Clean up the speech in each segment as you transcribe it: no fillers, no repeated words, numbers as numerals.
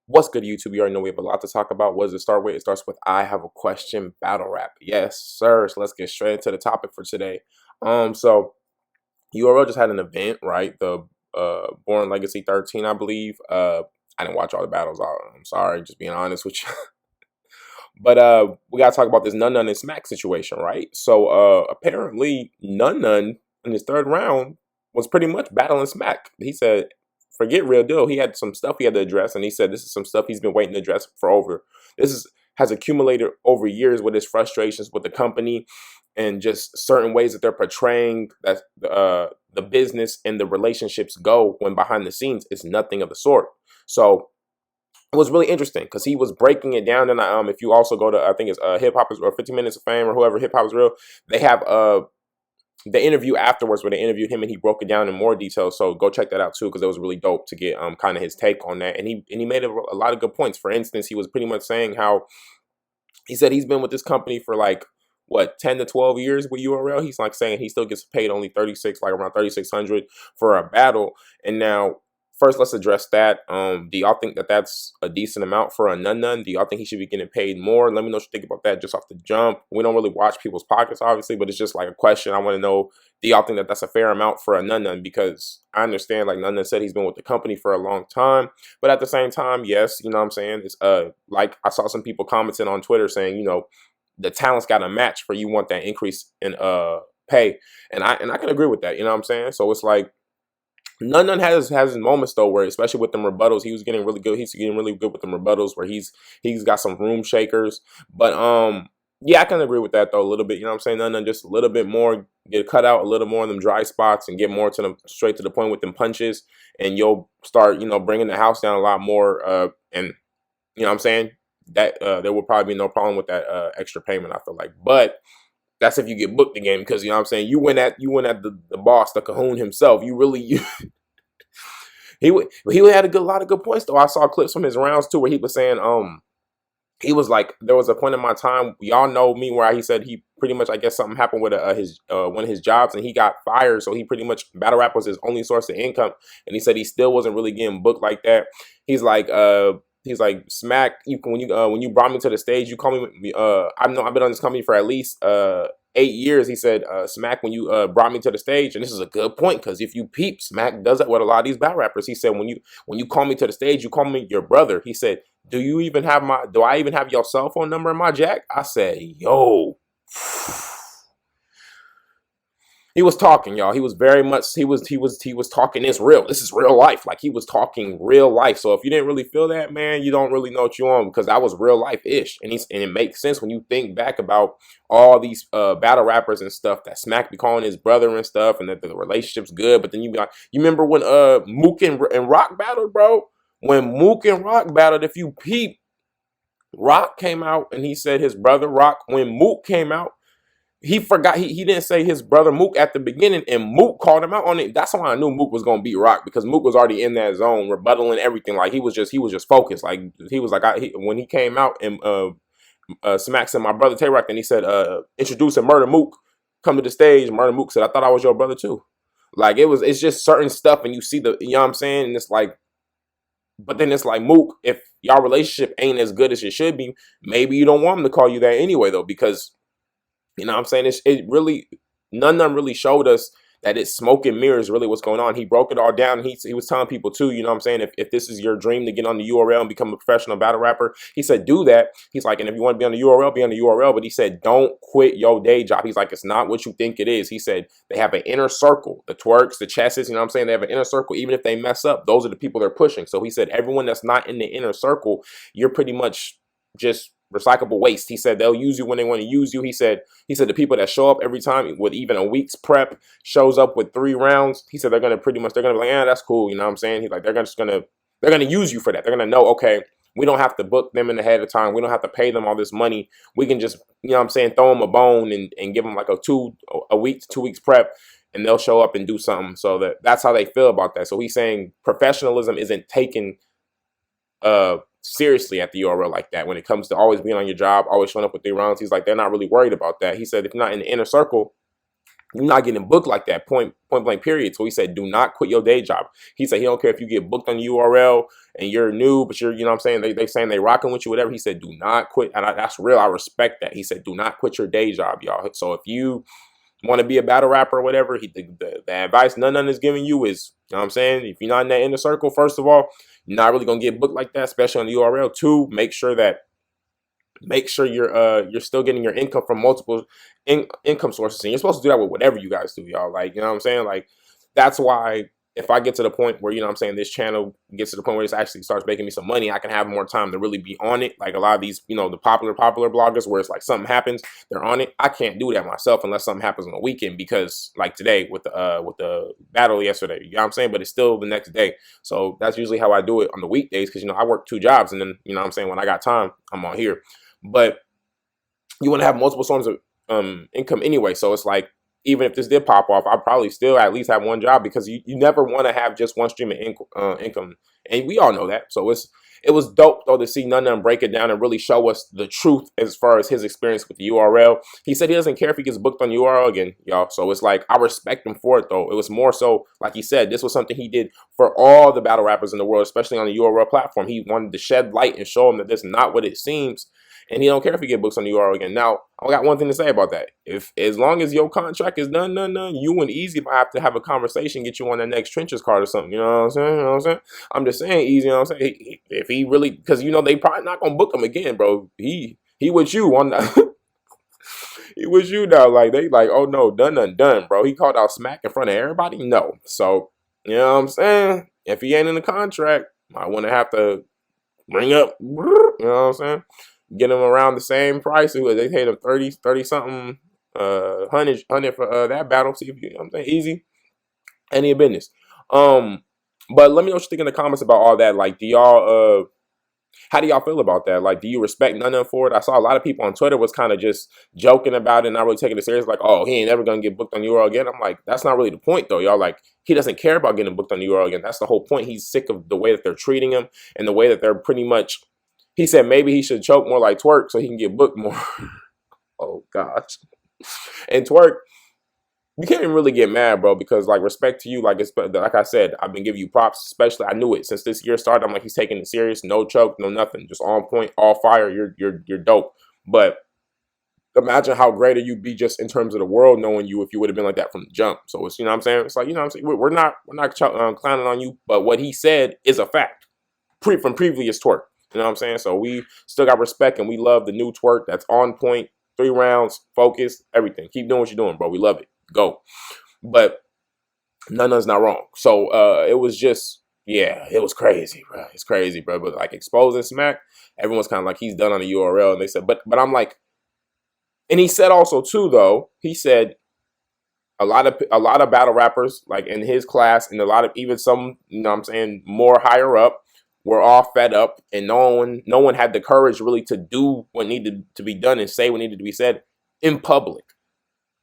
What's good, YouTube? You already know we have a lot to talk about. What does it start with? It starts with I have a question battle rap. Yes, sir. So let's get straight into the topic for today. So URL just had an event, right? The Born Legacy 13, I believe. I didn't watch all the battles. I'm sorry, just being honest with you. But we gotta talk about this Nunn Nunn and Smack situation, right? So apparently Nunn Nunn in his third round was pretty much battling Smack. He said, forget real deal. He had some stuff he had to address, and he said this is some stuff he's been waiting to address for this is has accumulated over years with his frustrations with the company and just certain ways that they're portraying that the business and the relationships go when behind the scenes it's nothing of the sort. So it was really interesting because he was breaking it down. And if you also go to, I think it's Hip Hop is or 15 Minutes of Fame or whoever, Hip Hop is Real, they have the interview afterwards where they interviewed him and he broke it down in more detail. So go check that out too, because it was really dope to get kind of his take on that. And he made a lot of good points. For instance, he was pretty much saying how he said he's been with this company for like what 10 to 12 years with URL. He's like saying he still gets paid only 36, like around 3,600 for a battle. And now, first, let's address that. Do y'all think that that's a decent amount for a Nunn Nunn? Do y'all think he should be getting paid more? Let me know what you think about that just off the jump. We don't really watch people's pockets, obviously, but it's just like a question. I want to know, do y'all think that that's a fair amount for a Nunn Nunn? Because I understand, like Nunn Nunn said, he's been with the company for a long time. But at the same time, yes, you know what I'm saying? It's like I saw some people commenting on Twitter saying, you know, the talent's got to match for you want that increase in pay. And I can agree with that, you know what I'm saying? So it's like, Nunn Nunn has his moments though, where especially with them rebuttals, he was getting really good. He's getting really good with them rebuttals, where he's got some room shakers. But yeah, I can agree with that though a little bit. You know what I'm saying? Nunn Nunn just a little bit more, get cut out a little more in them dry spots and get more to them straight to the point with them punches, and you'll start bringing the house down a lot more. And you know what I'm saying? That there will probably be no problem with that extra payment, I feel like. But that's if you get booked again, because you know what I'm saying, you went at the boss, the Cahoon himself. You really he had a lot of good points though. I saw clips from his rounds too where he was saying he was like, there was a point in my time, y'all know me, where he said he pretty much, I guess something happened with his one of his jobs and he got fired, so he pretty much, battle rap was his only source of income, and he said he still wasn't really getting booked like that. He's like Smack, when you brought me to the stage, you call me I've been on this company for at least 8 years. He said, Smack, when you brought me to the stage, and this is a good point, because if you peep, Smack does that with a lot of these battle rappers. He said, when you call me to the stage, you call me your brother. He said, do I even have your cell phone number in my jack? I said, yo. He was talking, y'all. He was very much, he was talking this real. This is real life. Like, he was talking real life. So if you didn't really feel that, man, you don't really know what you on, because that was real life-ish. And it makes sense when you think back about all these battle rappers and stuff that Smack be calling his brother and stuff, and that the relationship's good. But then you remember when Mook and Rock battled, bro? When Mook and Rock battled, if you peep, Rock came out and he said his brother Rock. When Mook came out, he forgot, he didn't say his brother Mook at the beginning, and Mook called him out on it. That's why I knew Mook was gonna beat Rock, because Mook was already in that zone, rebuttaling everything. Like, he was just focused. Like, he was like, when he came out and Smack said, my brother Tay Rock, and he said, introduce and Murder Mook, come to the stage. Murder Mook said, I thought I was your brother too. Like, it's just certain stuff, and you see you know what I'm saying? And it's like, but then it's like, Mook, if y'all relationship ain't as good as it should be, maybe you don't want him to call you that anyway though, because you know what I'm saying? It really, Nunn Nunn really showed us that it's smoke and mirrors really what's going on. He broke it all down. And he was telling people too, you know what I'm saying? If this is your dream to get on the URL and become a professional battle rapper, he said, do that. He's like, and if you want to be on the URL, be on the URL. But he said, don't quit your day job. He's like, it's not what you think it is. He said, they have an inner circle, the twerks, the chesses, you know what I'm saying? They have an inner circle. Even if they mess up, those are the people they're pushing. So he said, everyone that's not in the inner circle, you're pretty much just recyclable waste. He said they'll use you when they want to use you. He said the people that show up every time with even a week's prep, shows up with 3 rounds, he said they're gonna be like, yeah, that's cool. You know what I'm saying? He's like, they're gonna use you for that. They're gonna know, okay, we don't have to book them in ahead of time. We don't have to pay them all this money. We can just, you know what I'm saying, throw them a bone and give them like a week to 2 weeks prep, and they'll show up and do something. So that's how they feel about that. So he's saying professionalism isn't taken seriously at the URL like that when it comes to always being on your job, always showing up with 3 rounds. He's like, they're not really worried about that. He said, if you're not in the inner circle, you're not getting booked like that, point blank period. So he said, do not quit your day job. He said he don't care if you get booked on URL and you're new, but you're, you know what I'm saying, they saying they rocking with you, whatever. He said, do not quit. And that's real. I respect that. He said, do not quit your day job, y'all. So if you want to be a battle rapper or whatever, the advice Nunn Nunn is giving you is, you know what I'm saying, if you're not in that inner circle, first of all, you're not really gonna get booked like that, especially on the URL. Two, make sure you're still getting your income from multiple income sources, and you're supposed to do that with whatever you guys do, y'all. Like, you know what I'm saying? Like, that's why if I get to the point where, you know what I'm saying, this channel gets to the point where it actually starts making me some money, I can have more time to really be on it. Like a lot of these, you know, the popular bloggers where it's like something happens, they're on it. I can't do that myself unless something happens on the weekend, because like today with the battle yesterday, you know what I'm saying, but it's still the next day. So that's usually how I do it on the weekdays, because, you know, I work 2 jobs, and then, you know what I'm saying, when I got time, I'm on here. But you want to have multiple sources of income anyway. So it's like, even if this did pop off, I'd probably still at least have one job, because you never want to have just one stream of income. And we all know that. So it was dope, though, to see Nunn Nunn break it down and really show us the truth as far as his experience with the URL. He said he doesn't care if he gets booked on URL again, y'all. So it's like, I respect him for it, though. It was more so, like he said, this was something he did for all the battle rappers in the world, especially on the URL platform. He wanted to shed light and show them that that's not what it seems. And he don't care if he get books on the URL again. Now, I got one thing to say about that. If as long as your contract is done, you and Easy might have to have a conversation, get you on that next Trenches card or something. You know what I'm saying? You know what I'm saying? I'm just saying, Easy. You know what I'm saying? If he really, because, you know, they probably not gonna book him again, bro. He with you on that. He with you now. Like, they like, oh no, done, bro. He called out smack in front of everybody. No. So, you know what I'm saying? If he ain't in the contract, I want to have to bring up. You know what I'm saying? Get them around the same price. They paid him 30 something, 100 for that battle. See if you know what I'm saying, Easy. Any business. But let me know what you think in the comments about all that. Like, do y'all how do y'all feel about that? Like, do you respect Nunn Nunn for it? I saw a lot of people on Twitter was kind of just joking about it, not really taking it serious. Like, oh, he ain't ever gonna get booked on URL again. I'm like, that's not really the point, though, y'all. Like, he doesn't care about getting booked on URL again. That's the whole point. He's sick of the way that they're treating him and the way that they're pretty much. He said maybe he should choke more like Twerk so he can get booked more. Oh, gosh. And Twerk, you can't even really get mad, bro, because, like, respect to you, like I said, I've been giving you props, especially, I knew it since this year started. I'm like, he's taking it serious, no choke, no nothing, just on point, all fire. You're dope. But imagine how greater you'd be just in terms of the world knowing you if you would have been like that from the jump. So it's, you know what I'm saying? It's like, you know what I'm saying? We're not clowning on you, but what he said is a fact from previous Twerk. You know what I'm saying? So we still got respect, and we love the new Twerk that's on point, 3 rounds, focused, everything. Keep doing what you're doing, bro. We love it. Go. But Nunn Nunn's not wrong. So it was just, yeah, it was crazy, bro. It's crazy, bro. But like exposing Smack, everyone's kind of like, he's done on the URL. And they said, but I'm like, and he said also too, though, he said a lot of battle rappers, like in his class, and a lot of even some, you know what I'm saying, more higher up, were all fed up, and no one had the courage really to do what needed to be done and say what needed to be said in public.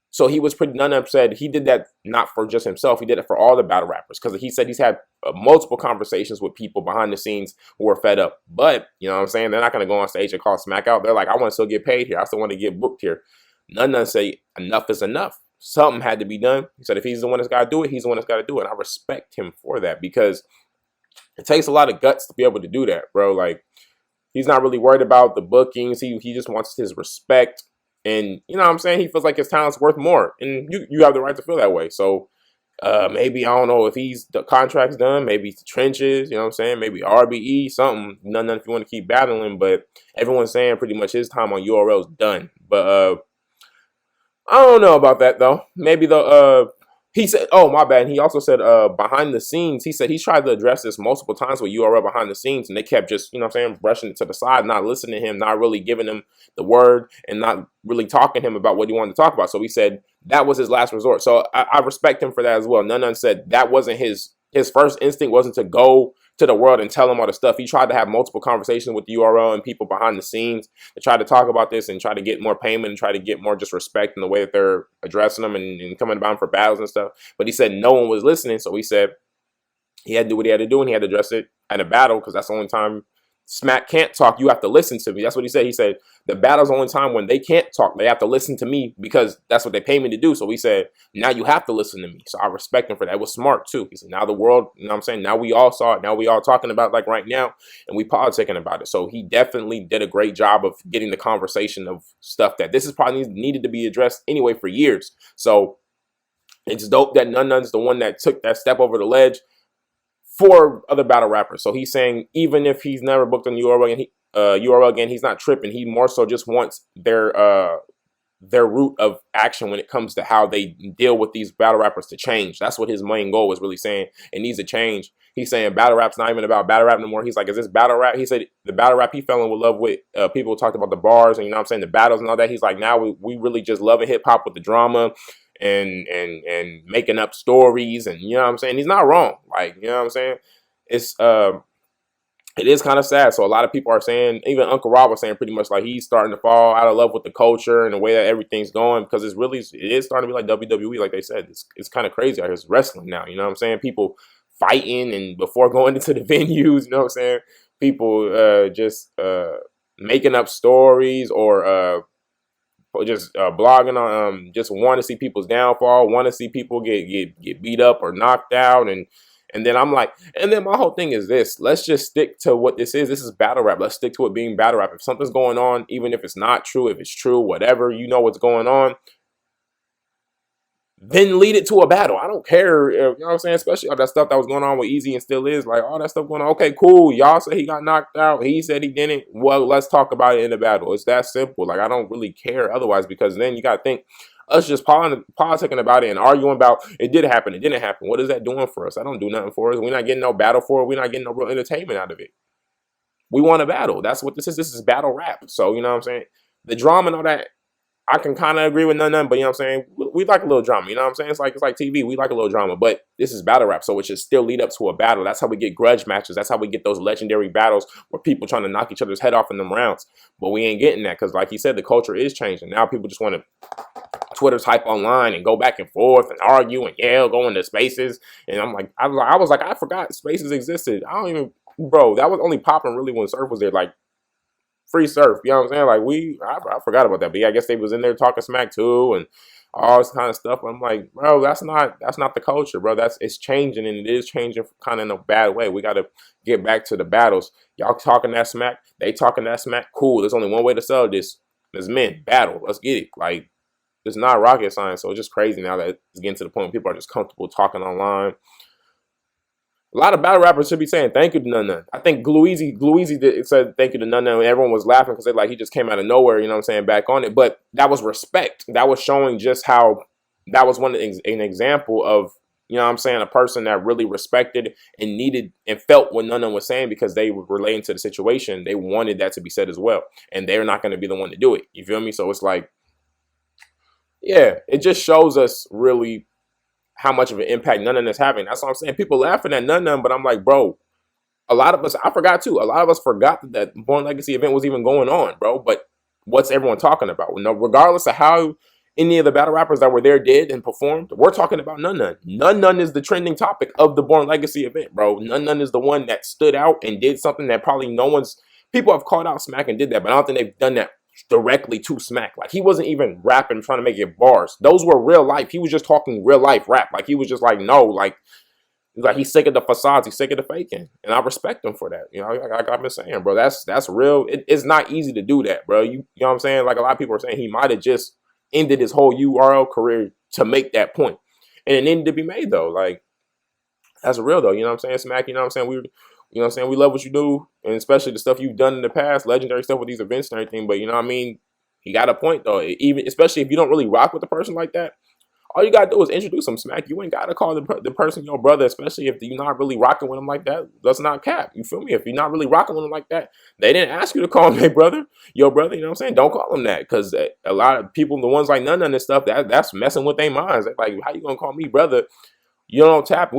So he was pretty, Nunn Nunn said he did that not for just himself, he did it for all the battle rappers, because he said he's had multiple conversations with people behind the scenes who are fed up. But, you know what I'm saying, they're not going to go on stage and call Smack out. They're like, I want to still get paid here. I still want to get booked here. Nunn Nunn say enough is enough. Something had to be done. He said if he's the one that's got to do it, he's the one that's got to do it. And I respect him for that, because it takes a lot of guts to be able to do that, bro. Like, he's not really worried about the bookings. He just wants his respect. And, you know what I'm saying? He feels like his talent's worth more. And you have the right to feel that way. So, maybe, I don't know if the contract's done. Maybe it's the Trenches, you know what I'm saying? Maybe RBE, something. None if you want to keep battling. But everyone's saying pretty much his time on URL is done. But, I don't know about that, though. Maybe he said, oh, my bad. He also said behind the scenes, he said he's tried to address this multiple times with URL behind the scenes, and they kept just, you know what I'm saying, brushing it to the side, not listening to him, not really giving him the word, and not really talking to him about what he wanted to talk about. So he said that was his last resort. So I respect him for that as well. Nunn Nunn said that wasn't his first instinct, wasn't to go to the world and tell them all the stuff. He tried to have multiple conversations with the URL and people behind the scenes to try to talk about this and try to get more payment and try to get more just respect in the way that they're addressing them and coming about for battles and stuff. But he said no one was listening, so he said he had to do what he had to do, and he had to address it at a battle, because that's the only time Smack can't talk. You have to listen to me. That's what he said. He said the battle's the only time when they can't talk. They have to listen to me because that's what they pay me to do. So he said, now you have to listen to me. So I respect him for that. It was smart too. He said, now the world, you know what I'm saying? Now we all saw it. Now we all talking about it like right now, and we politicking about it. So he definitely did a great job of getting the conversation of stuff that this is probably needed to be addressed anyway for years. So it's dope that Nunn Nunn's the one that took that step over the ledge for other battle rappers. So he's saying even if he's never booked on URL again, he's not tripping. He more so just wants their route of action when it comes to how they deal with these battle rappers to change. That's what his main goal was really saying. It needs to change. He's saying battle rap's not even about battle rap no more. He's like, is this battle rap? He said the battle rap he fell in love with, people talked about the bars and, you know what I'm saying, the battles and all that. He's like, now we really just loving hip hop with the drama and making up stories, and you know what I'm saying? He's not wrong. Like, you know what I'm saying? It's it is kind of sad. So a lot of people are saying, even Uncle Rob was saying pretty much like he's starting to fall out of love with the culture and the way that everything's going, because it is starting to be like WWE, like they said. It's kind of crazy out here. It's wrestling now, you know what I'm saying? People fighting and before going into the venues, you know what I'm saying? People just making up stories or just blogging on, just want to see people's downfall, want to see people get beat up or knocked out, and then I'm like, and then my whole thing is this: let's just stick to what this is. This is battle rap. Let's stick to it being battle rap. If something's going on, even if it's not true, if it's true, whatever, you know what's going on, then lead it to a battle. I don't care, you know what I'm saying? Especially all that stuff that was going on with Easy and still is, like all that stuff going on. Okay, cool. Y'all say he got knocked out. He said he didn't. Well, let's talk about it in the battle. It's that simple. Like, I don't really care otherwise, because then you got to think us just politicking about it and arguing about it did happen, it didn't happen. What is that doing for us? I don't do nothing for us. We're not getting no battle for it. We're not getting no real entertainment out of it. We want a battle. That's what this is. This is battle rap. So, you know what I'm saying? The drama and all that, I can kind of agree with Nunn Nunn, but you know what I'm saying? We like a little drama, you know what I'm saying? It's like TV. We like a little drama, but this is battle rap, so it should still lead up to a battle. That's how we get grudge matches. That's how we get those legendary battles where people trying to knock each other's head off in them rounds. But we ain't getting that because, like he said, the culture is changing. Now people just want to Twitter type online and go back and forth and argue and yell, go into spaces. And I'm like, I was like, I forgot spaces existed. I don't even, bro, that was only popping really when Surf was there, like free Surf, you know what I'm saying? Like I forgot about that. But yeah, I guess they was in there talking smack too and all this kind of stuff. I'm like, bro, that's not the culture, bro. It's changing, and it is changing kind of in a bad way. We got to get back to the battles. Y'all talking that smack, they talking that smack. Cool. There's only one way to sell this. As men, battle. Let's get it. Like, it's not rocket science. So it's just crazy now that it's getting to the point where people are just comfortable talking online. A lot of battle rappers should be saying thank you to Nunn Nunn. I think Gluezy said thank you to Nunn Nunn, and everyone was laughing because they like he just came out of nowhere, you know what I'm saying, back on it. But that was respect. That was showing just how that was an example of, you know what I'm saying, a person that really respected and needed and felt what Nunn Nunn was saying because they were relating to the situation. They wanted that to be said as well. And they're not going to be the one to do it. You feel me? So it's like, yeah, it just shows us really how much of an impact Nunn Nunn is having. That's what I'm saying. People laughing at Nunn Nunn, but I'm like, bro, a lot of us, I forgot too. A lot of us forgot that Born Legacy event was even going on, bro. But what's everyone talking about? No, regardless of how any of the battle rappers that were there did and performed, we're talking about Nunn Nunn. Nunn Nunn is the trending topic of the Born Legacy event, bro. Nunn Nunn is the one that stood out and did something that probably people have called out Smack and did that, but I don't think they've done that directly to Smack. Like, he wasn't even rapping, trying to make it bars. Those were real life. He was just talking real life rap. Like, he was just like, no, like he's sick of the facades. He's sick of the faking. And I respect him for that. You know, like I've been saying, bro, that's real. It's not easy to do that, bro. You know what I'm saying? Like, a lot of people are saying he might have just ended his whole URL career to make that point. And it needed to be made, though. Like, that's real, though. You know what I'm saying, Smack? You know what I'm saying? You know what I'm saying? We love what you do, and especially the stuff you've done in the past, legendary stuff with these events and everything. But you know what I mean? He got a point, though. Even especially if you don't really rock with the person like that, all you got to do is introduce him, Smack. You ain't got to call the person your brother, especially if you're not really rocking with him like that. That's not cap. You feel me? If you're not really rocking with him like that, they didn't ask you to call him your brother. Your brother, you know what I'm saying? Don't call him that, because a lot of people, the ones like Nunn Nunn and stuff, that's messing with their minds. They're like, how you going to call me brother? We don't tap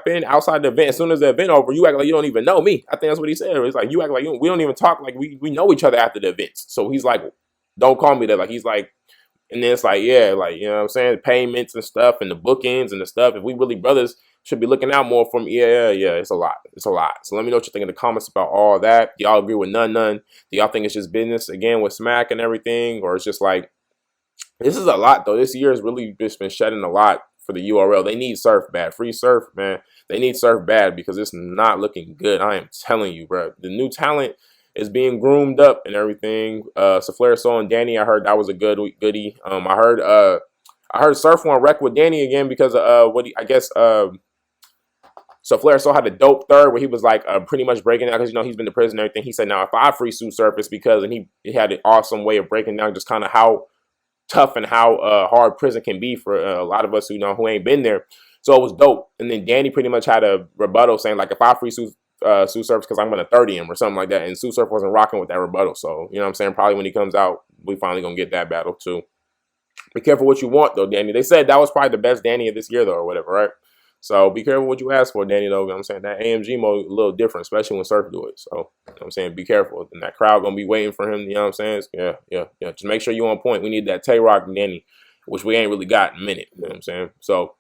in outside the event. As soon as the event over, you act like you don't even know me. I think that's what he said. It's like, you act like we don't even talk like we know each other after the events. So he's like, don't call me that. Like, he's like, and then it's like, yeah, like, you know what I'm saying? Payments and stuff and the bookings and the stuff. If we really brothers, should be looking out more for him. Yeah, it's a lot. It's a lot. So let me know what you think in the comments about all that. Do y'all agree with Nunn Nunn? Do y'all think it's just business again with Smack and everything? Or it's just like, this is a lot though. This year has really just been shedding a lot for the URL. They need Surf bad. Free Surf, man. They need Surf bad because it's not looking good. I am telling you, bro. The new talent is being groomed up and everything. So Flair Soul and Danny, I heard that was a goodie. I heard Surf on wreck with Danny again because so Flair Soul had a dope third where he was like pretty much breaking down, because you know he's been to prison and everything. He said, now if I free Sue Surf, it's because, and he had an awesome way of breaking down just kind of how tough and how hard prison can be for a lot of us who ain't been there. So it was dope. And then Danny pretty much had a rebuttal saying like, if I free Sue Surf, because I'm going to 30 him or something like that. And Sue Surf wasn't rocking with that rebuttal. So, you know what I'm saying? Probably when he comes out, we finally going to get that battle too. Be careful what you want though, Danny. They said that was probably the best Danny of this year though, or whatever, right? So be careful what you ask for, Danny, though. You know what I'm saying? That AMG mode a little different, especially when Surf do it. So, you know what I'm saying? Be careful. And that crowd going to be waiting for him. You know what I'm saying? Yeah. Just make sure you on point. We need that Tay-Rock and Danny, which we ain't really got in a minute. You know what I'm saying? So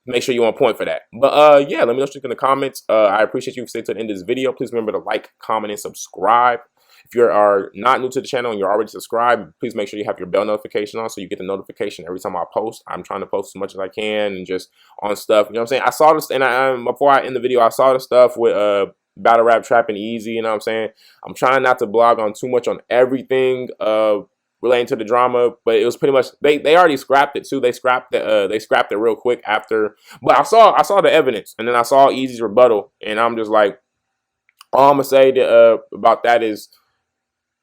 make sure you on point for that. But, yeah, let me know what you think in the comments. I appreciate you staying to the end of this video. Please remember to like, comment, and subscribe. If you are not new to the channel and you're already subscribed, please make sure you have your bell notification on so you get the notification every time I post. I'm trying to post as much as I can and just on stuff. You know what I'm saying? I saw this, and before I end the video, I saw the stuff with battle rap trapping easy. You know what I'm saying? I'm trying not to blog on too much on everything relating to the drama, but it was pretty much they already scrapped it too. They scrapped it real quick after. But I saw the evidence, and then I saw Easy's rebuttal, and I'm just like, all I'm gonna say about that is,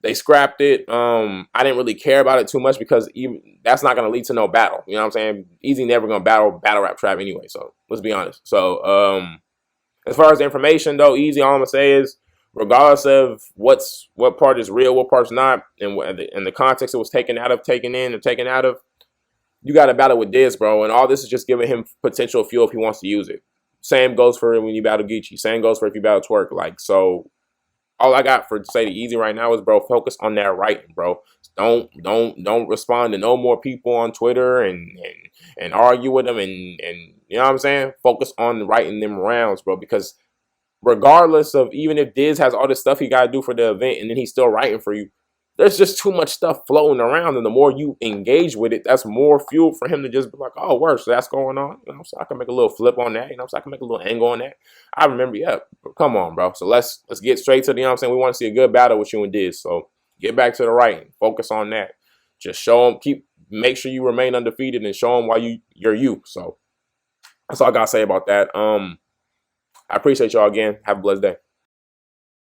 they scrapped it. I didn't really care about it too much because even that's not going to lead to no battle. You know what I'm saying? Easy never going to battle rap trap anyway. So let's be honest. So as far as the information though, Easy, all I'm going to say is, regardless of what part is real, what part's not, and the context it was taken in or taken out of, you got to battle with Diz, bro. And all this is just giving him potential fuel if he wants to use it. Same goes for when you battle Geechee. Same goes for if you battle Twerk. Like, so all I got for say to Easy right now is, bro, focus on that writing, bro. Don't respond to no more people on Twitter and argue with them and you know what I'm saying? Focus on writing them rounds, bro, because regardless of, even if Diz has all this stuff he gotta do for the event and then he's still writing for you, there's just too much stuff floating around, and the more you engage with it, that's more fuel for him to just be like, oh, word, so that's going on. You know, so I can make a little flip on that. You know, so I can make a little angle on that. I remember, yeah, come on, bro. So let's get straight to the, you know what I'm saying? We want to see a good battle with you and Diz. So get back to the writing. Focus on that. Just show them, make sure you remain undefeated and show them why you're you. So that's all I got to say about that. I appreciate y'all again. Have a blessed day.